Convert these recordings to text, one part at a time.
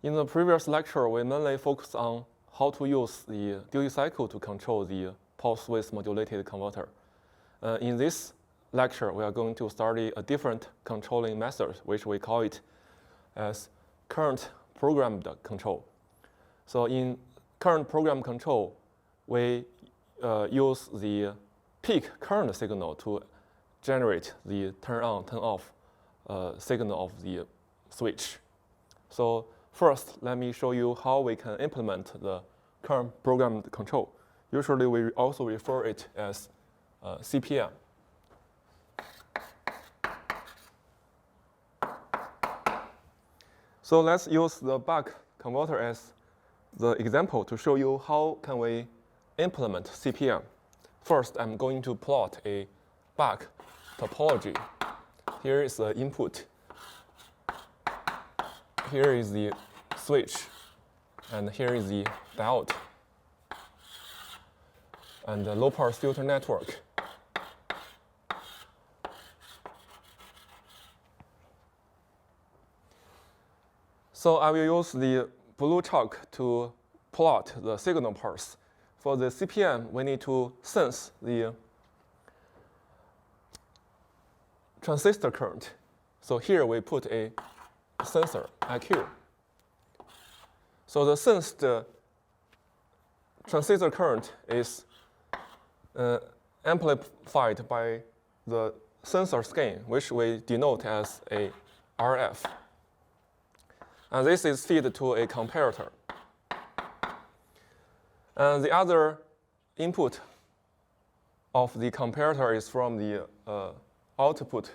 In the previous lecture, we mainly focused on how to use the duty cycle to control the pulse width modulated converter. In this lecture, we are going to study a different controlling method, which we call it as current programmed control. So in current program control, we use the peak current signal to generate the turn on, turn off signal of the switch. So first, let me show you how we can implement the current programmed control. Usually, we also refer it as CPM. So let's use the buck converter as the example to show you how can we implement CPM. First, I'm going to plot a buck topology. Here is the input. Here is the switch, and here is the diode, and the low-pass filter network. So I will use the blue chalk to plot the signal pulse. For the CPM, we need to sense the transistor current. So here we put a sensor, IQ. So the sensed transistor current is amplified by the sensor gain, which we denote as a RF. And this is fed to a comparator. And the other input of the comparator is from the output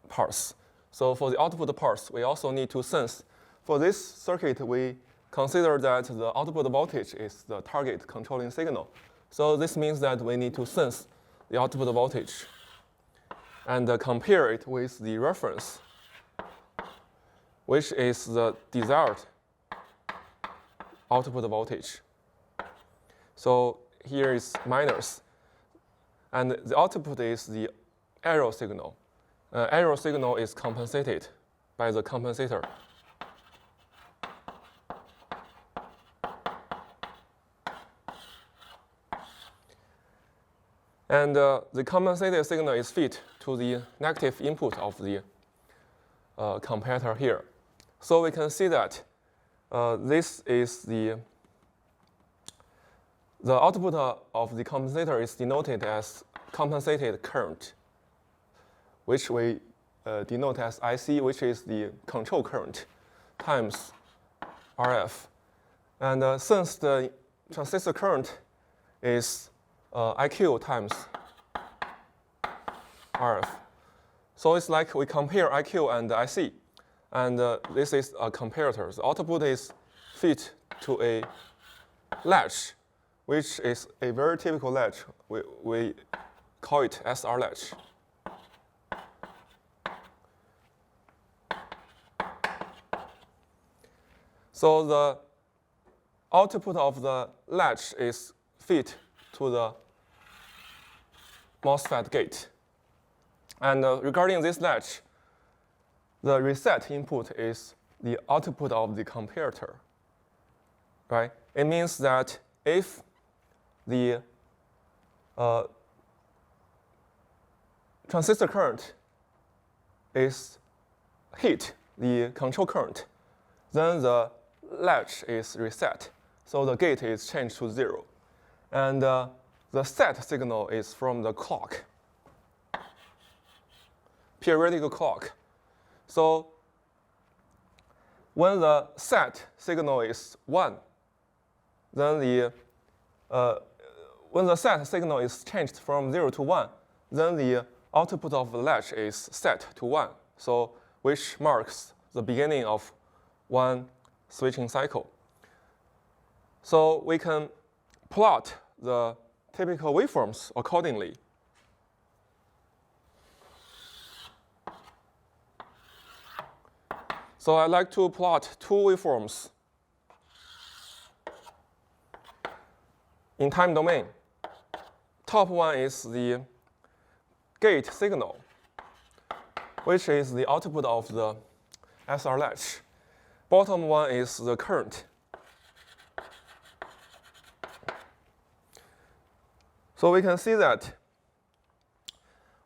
pulse. So for the output pulse, we also need to sense. For this circuit, we consider that the output voltage is the target controlling signal. So this means that we need to sense the output voltage and compare it with the reference, which is the desired output voltage. So here is minus, and the output is the error signal. Error signal is compensated by the compensator. And the compensated signal is fed to the negative input of the comparator here. So we can see that this is the output of the compensator is denoted as compensated current, which we denote as IC, which is the control current, times RF. And since the transistor current is IQ times RF, so it's like we compare IQ and IC. And this is a comparator. The output is fed to a latch, which is a very typical latch. We call it SR latch. So the output of the latch is fed to the MOSFET gate. And regarding this latch, the reset input is the output of the comparator, right? It means that if the transistor current is hit the control current, then the latch is reset. So the gate is changed to 0. And the set signal is from the clock, periodic clock. So when the set signal is 1, then when the set signal is changed from 0 to 1, then the output of the latch is set to 1, so which marks the beginning of one switching cycle. So we can plot the typical waveforms accordingly. So I like to plot two waveforms in time domain. Top one is the gate signal, which is the output of the SR latch. bottom one is the current. So we can see that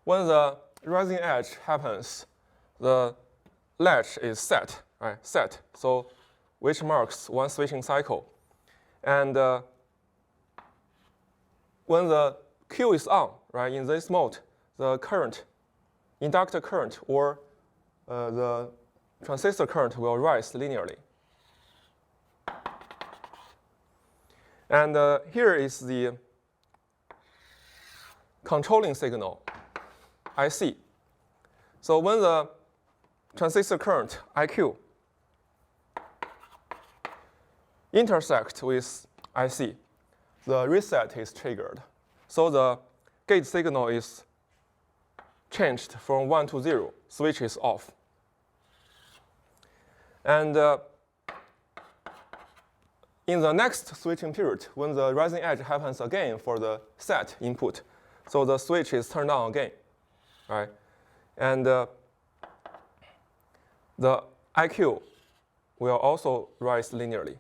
when the rising edge happens, the latch is set, right? Set. So which marks one switching cycle. And when the Q is on, right, in this mode, the current, inductor current or the transistor current will rise linearly. And here is the controlling signal, IC. So when the transistor current, IQ, intersect with IC, the reset is triggered. So the gate signal is changed from 1 to 0, switch is off. And in the next switching period, when the rising edge happens again for the set input, so the switch is turned on again, right? And the IQ will also rise linearly.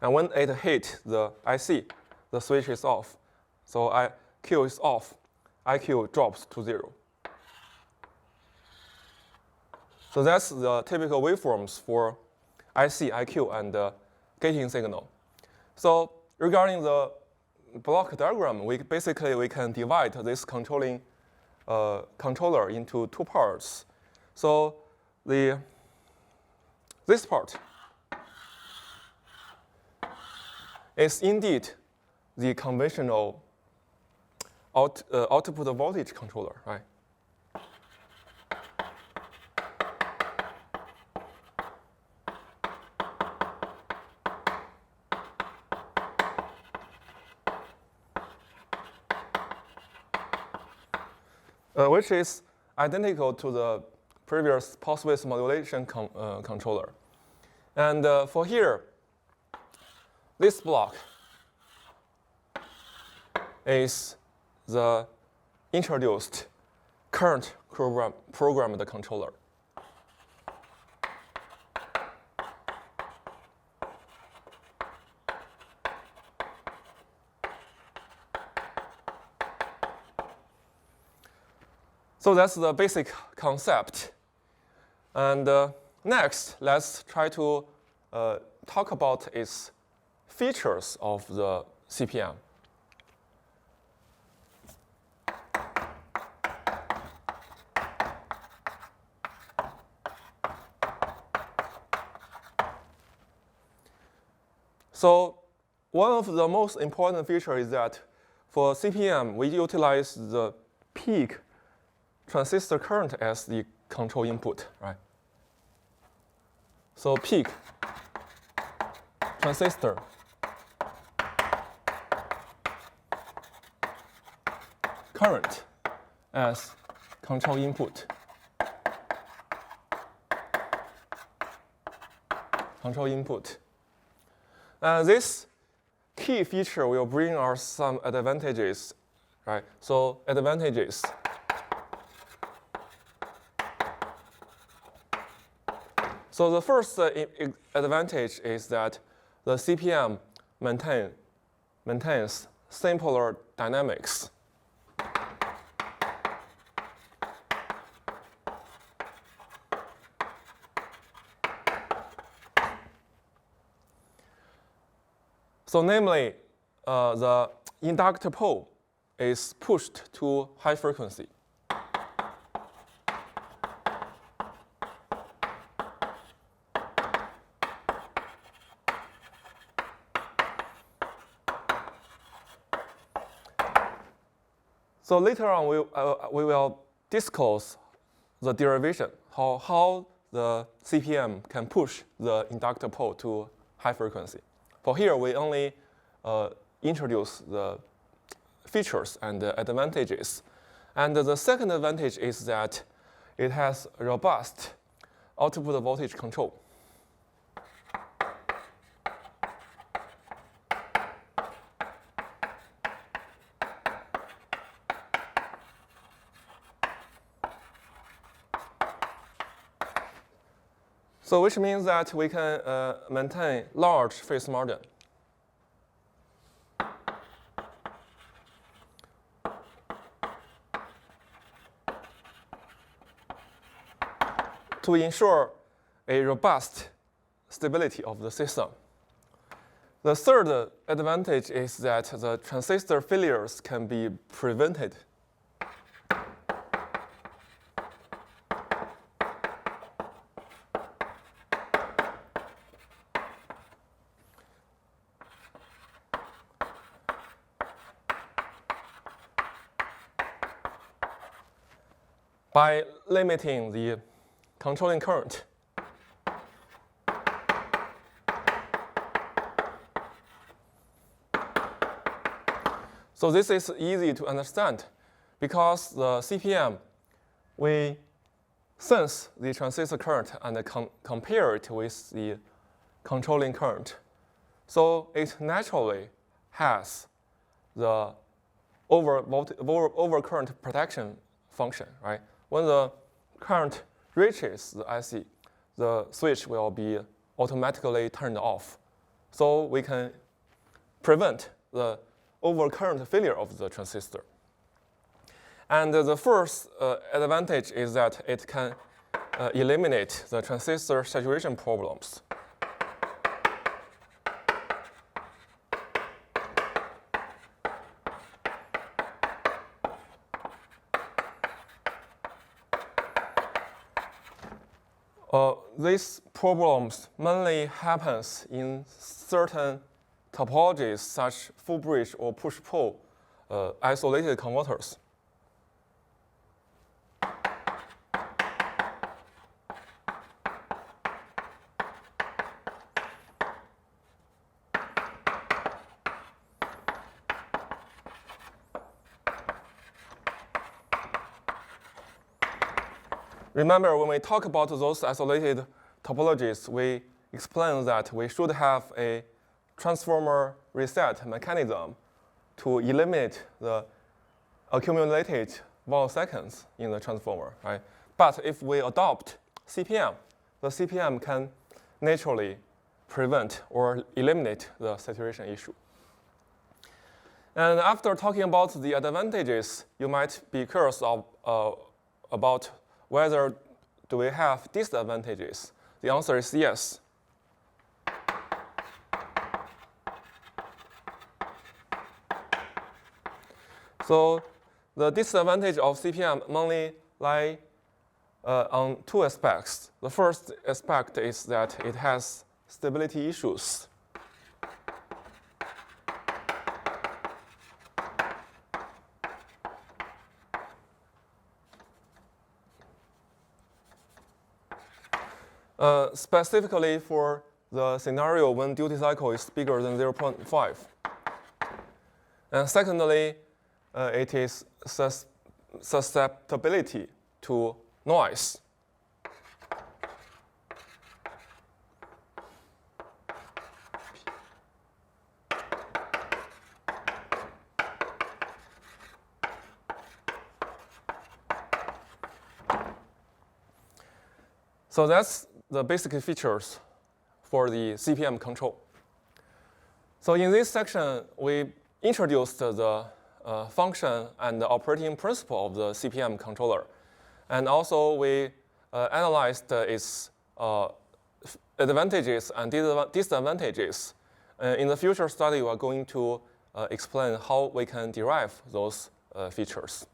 And when it hits the IC, the switch is off. So IQ is off, IQ drops to 0. So that's the typical waveforms for IC, IQ, and gating signal. So regarding the block diagram, we can divide this controller into two parts. So this part is indeed the conventional output voltage controller, right? Which is identical to the previous pulse width modulation controller. And for here, this block is the introduced current programmed controller. So that's the basic concept. And next, let's try to talk about its features of the CPM. So one of the most important features is that for CPM, we utilize the peak transistor current as the control input, right? So peak transistor current as control input. Control input. This key feature will bring us some advantages, right? So advantages. So the first advantage is that the CPM maintains simpler dynamics. So namely, the inductor pole is pushed to high frequency. So later on, we will discuss the derivation, how the CPM can push the inductor pole to high frequency. For here, we only introduce the features and the advantages. And the second advantage is that it has robust output voltage control. So which means that we can maintain large phase margin. To ensure a robust stability of the system. The third advantage is that the transistor failures can be prevented. By limiting the controlling current. So this is easy to understand because the CPM, we sense the transistor current and compare it with the controlling current. So it naturally has the overcurrent protection function, right? When the current reaches the IC, the switch will be automatically turned off. So we can prevent the overcurrent failure of the transistor. And the first advantage is that it can eliminate the transistor saturation problems. These problems mainly happens in certain topologies such full bridge or push-pull isolated converters. Remember, when we talk about those isolated topologies, we explain that we should have a transformer reset mechanism to eliminate the accumulated seconds in the transformer, right? But if we adopt CPM, the CPM can naturally prevent or eliminate the saturation issue. And after talking about the advantages, you might be curious about whether do we have disadvantages. The answer is yes. So the disadvantage of CPM mainly lie on two aspects. The first aspect is that it has stability issues. Specifically for the scenario when duty cycle is bigger than 0.5. And secondly, it is susceptibility to noise. So that's the basic features for the CPM control. So in this section, we introduced the function and the operating principle of the CPM controller. And also we analyzed its advantages and disadvantages. In the future study, we are going to explain how we can derive those features.